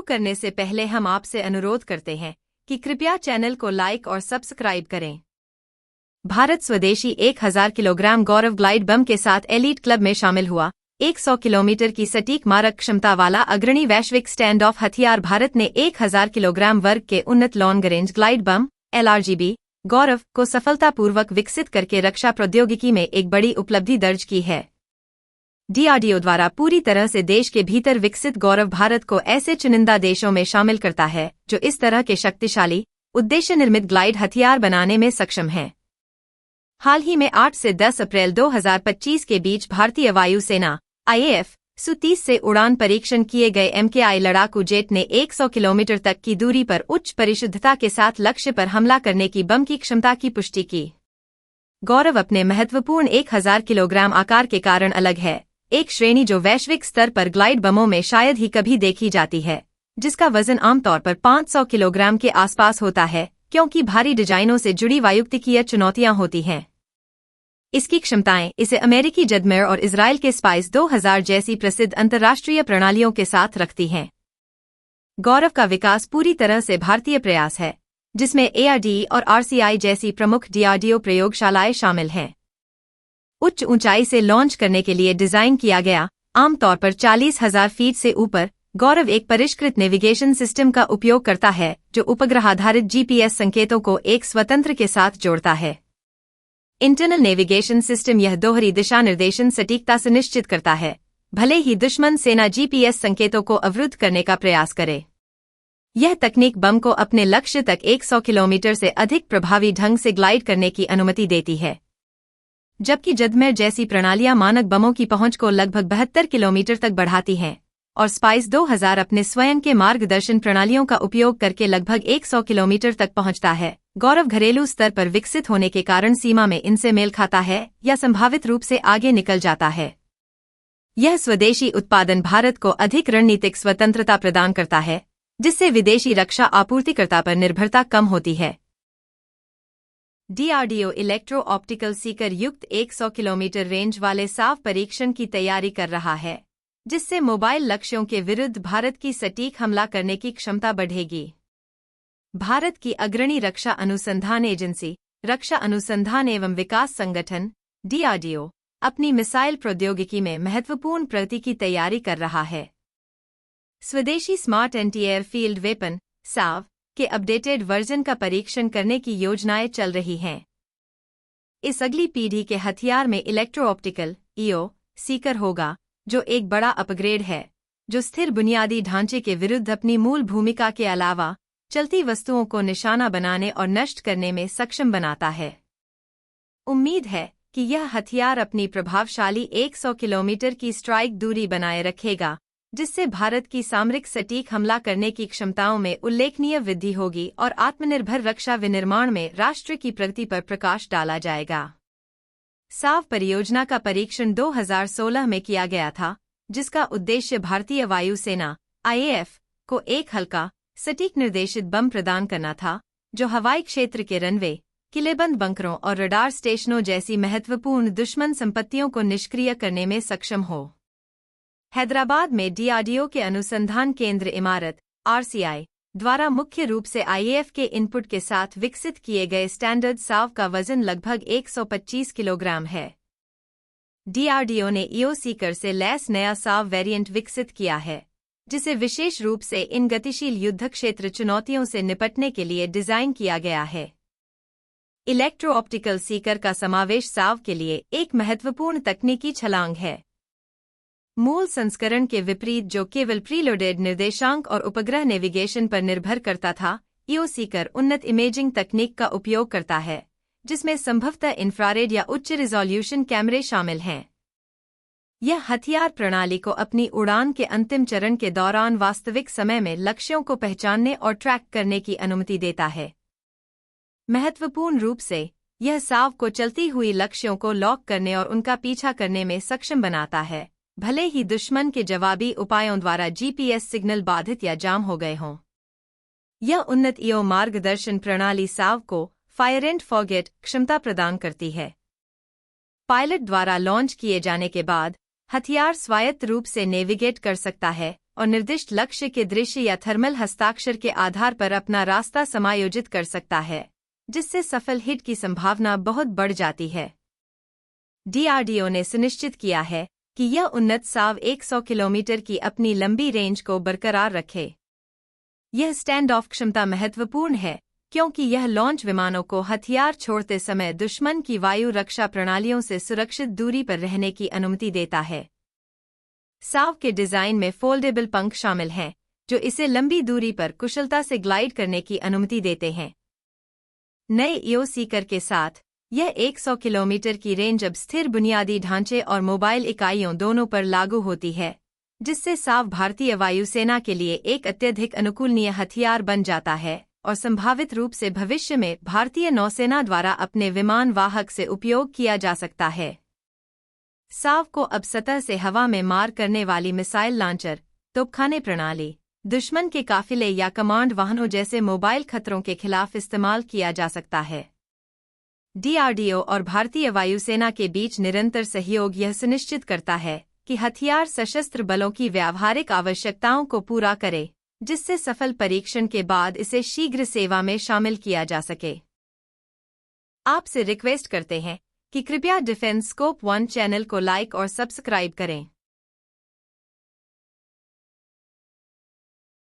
करने से पहले हम आपसे अनुरोध करते हैं कि कृपया चैनल को लाइक और सब्सक्राइब करें। भारत स्वदेशी 1000 किलोग्राम गौरव ग्लाइड बम के साथ एलीट क्लब में शामिल हुआ। 100 किलोमीटर की सटीक मारक क्षमता वाला अग्रणी वैश्विक स्टैंड ऑफ हथियार भारत ने 1000 किलोग्राम वर्ग के उन्नत long range glide bomb LRGB गौरव को सफलतापूर्वक विकसित करके रक्षा प्रौद्योगिकी में एक बड़ी उपलब्धि दर्ज की है। DRDO द्वारा पूरी तरह से देश के भीतर विकसित गौरव भारत को ऐसे चुनिंदा देशों में शामिल करता है जो इस तरह के शक्तिशाली, उद्देश्य निर्मित ग्लाइड हथियार बनाने में सक्षम हैं। हाल ही में 8 से 10 अप्रैल 2025 के बीच भारतीय वायुसेना IAF Su-30 से उड़ान परीक्षण किए गए MKI लड़ाकू जेट ने 100 किलोमीटर तक की दूरी पर उच्च परिशुद्धता के साथ लक्ष्य पर हमला करने की बम की क्षमता की पुष्टि की। गौरव अपने महत्वपूर्ण 1000 किलोग्राम आकार के कारण अलग है, एक श्रेणी जो वैश्विक स्तर पर ग्लाइड बमों में शायद ही कभी देखी जाती है, जिसका वजन आमतौर पर 500 किलोग्राम के आसपास होता है, क्योंकि भारी डिजाइनों से जुड़ी वायुक्तिकीय चुनौतियां होती हैं। इसकी क्षमताएं इसे अमेरिकी जदमेर और इजराइल के स्पाइस 2000 जैसी प्रसिद्ध अंतर्राष्ट्रीय प्रणालियों के साथ रखती हैं। गौरव का विकास पूरी तरह से भारतीय प्रयास है, जिसमें ARDE और RCI जैसी प्रमुख DRDO प्रयोगशालाएं शामिल हैं। उच्च ऊंचाई से लॉन्च करने के लिए डिजाइन किया गया, आमतौर पर 40,000 फीट से ऊपर, गौरव एक परिष्कृत नेविगेशन सिस्टम का उपयोग करता है जो उपग्रह आधारित GPS संकेतों को एक स्वतंत्र के साथ जोड़ता है। इंटरनल नेविगेशन सिस्टम यह दोहरी दिशा निर्देशन सटीकता सुनिश्चित करता है, भले ही दुश्मन सेना GPS संकेतों को अवरुद्ध करने का प्रयास करे। यह तकनीक बम को अपने लक्ष्य तक 100 किलोमीटर से अधिक प्रभावी ढंग से ग्लाइड करने की अनुमति देती है, जबकि जदमेर जैसी प्रणालियां मानक बमों की पहुंच को लगभग 72 किलोमीटर तक बढ़ाती हैं, और स्पाइस 2000 अपने स्वयं के मार्गदर्शन प्रणालियों का उपयोग करके लगभग 100 किलोमीटर तक पहुंचता है। गौरव घरेलू स्तर पर विकसित होने के कारण सीमा में इनसे मेल खाता है या संभावित रूप से आगे निकल जाता है। यह स्वदेशी उत्पादन भारत को अधिक रणनीतिक स्वतंत्रता प्रदान करता है, जिससे विदेशी रक्षा आपूर्तिकर्ता पर निर्भरता कम होती है। DRDO इलेक्ट्रो ऑप्टिकल सीकर युक्त 100 किलोमीटर रेंज वाले साव परीक्षण की तैयारी कर रहा है, जिससे मोबाइल लक्ष्यों के विरुद्ध भारत की सटीक हमला करने की क्षमता बढ़ेगी। भारत की अग्रणी रक्षा अनुसंधान एजेंसी, रक्षा अनुसंधान एवं विकास संगठन DRDO, अपनी मिसाइल प्रौद्योगिकी में महत्वपूर्ण प्रगति की तैयारी कर रहा है। स्वदेशी smart anti air field weapon Sao के अपडेटेड वर्जन का परीक्षण करने की योजनाएं चल रही हैं। इस अगली पीढ़ी के हथियार में इलेक्ट्रो ऑप्टिकल EO सीकर होगा, जो एक बड़ा अपग्रेड है, जो स्थिर बुनियादी ढांचे के विरुद्ध अपनी मूल भूमिका के अलावा चलती वस्तुओं को निशाना बनाने और नष्ट करने में सक्षम बनाता है। उम्मीद है कि यह हथियार अपनी प्रभावशाली 100 किलोमीटर की स्ट्राइक दूरी बनाए रखेगा, जिससे भारत की सामरिक सटीक हमला करने की क्षमताओं में उल्लेखनीय वृद्धि होगी और आत्मनिर्भर रक्षा विनिर्माण में राष्ट्र की प्रगति पर प्रकाश डाला जाएगा। साव परियोजना का परीक्षण 2016 में किया गया था, जिसका उद्देश्य भारतीय वायुसेना IAF को एक हल्का, सटीक निर्देशित बम प्रदान करना था, जो हवाई क्षेत्र के रनवे, किलेबंद बंकरों और रडार स्टेशनों जैसी महत्वपूर्ण दुश्मन संपत्तियों को निष्क्रिय करने में सक्षम हो। हैदराबाद में DRDO के अनुसंधान केंद्र इमारत RCI द्वारा मुख्य रूप से IAF के इनपुट के साथ विकसित किए गए स्टैंडर्ड साव का वजन लगभग 125 किलोग्राम है। DRDO ने EO सीकर से लैस नया साव वेरिएंट विकसित किया है, जिसे विशेष रूप से इन गतिशील युद्ध क्षेत्र चुनौतियों से निपटने के लिए डिजाइन किया गया है। इलेक्ट्रो ऑप्टिकल सीकर का समावेश साव के लिए एक महत्वपूर्ण तकनीकी छलांग है। मूल संस्करण के विपरीत, जो केवल प्रीलोडेड निर्देशांक और उपग्रह नेविगेशन पर निर्भर करता था, EO सीकर उन्नत इमेजिंग तकनीक का उपयोग करता है, जिसमें संभवतः इंफ्रारेड या उच्च रिजोल्यूशन कैमरे शामिल हैं। यह हथियार प्रणाली को अपनी उड़ान के अंतिम चरण के दौरान वास्तविक समय में लक्ष्यों को पहचानने और ट्रैक करने की अनुमति देता है। महत्वपूर्ण रूप से, यह साव को चलती हुई लक्ष्यों को लॉक करने और उनका पीछा करने में सक्षम बनाता है, भले ही दुश्मन के जवाबी उपायों द्वारा GPS सिग्नल बाधित या जाम हो गए हों। यह उन्नत EO मार्गदर्शन प्रणाली साव को फायर एंड फॉरगेट क्षमता प्रदान करती है। पायलट द्वारा लॉन्च किए जाने के बाद, हथियार स्वायत्त रूप से नेविगेट कर सकता है और निर्दिष्ट लक्ष्य के दृश्य या थर्मल हस्ताक्षर के आधार पर अपना रास्ता समायोजित कर सकता है, जिससे सफल हिट की संभावना बहुत बढ़ जाती है। DRDO ने सुनिश्चित किया है कि यह उन्नत साव 100 किलोमीटर की अपनी लंबी रेंज को बरकरार रखे। यह स्टैंड ऑफ क्षमता महत्वपूर्ण है क्योंकि यह लॉन्च विमानों को हथियार छोड़ते समय दुश्मन की वायु रक्षा प्रणालियों से सुरक्षित दूरी पर रहने की अनुमति देता है। साव के डिजाइन में फोल्डेबल पंख शामिल हैं, जो इसे लंबी दूरी पर कुशलता से ग्लाइड करने की अनुमति देते हैं। नए EO सीकर के साथ यह 100 किलोमीटर की रेंज अब स्थिर बुनियादी ढांचे और मोबाइल इकाइयों दोनों पर लागू होती है, जिससे साव भारतीय वायुसेना के लिए एक अत्यधिक अनुकूलनीय हथियार बन जाता है और संभावित रूप से भविष्य में भारतीय नौसेना द्वारा अपने विमान वाहक से उपयोग किया जा सकता है। साव को अब सतह से हवा में मार करने वाली मिसाइल लॉन्चर, तोपखाने प्रणाली, दुश्मन के काफिले या कमांड वाहनों जैसे मोबाइल खतरों के खिलाफ इस्तेमाल किया जा सकता है। DRDO और भारतीय वायुसेना के बीच निरंतर सहयोग यह सुनिश्चित करता है कि हथियार सशस्त्र बलों की व्यावहारिक आवश्यकताओं को पूरा करे, जिससे सफल परीक्षण के बाद इसे शीघ्र सेवा में शामिल किया जा सके। आपसे रिक्वेस्ट करते हैं कि कृपया डिफेंस स्कोप 1 चैनल को लाइक और सब्सक्राइब करें।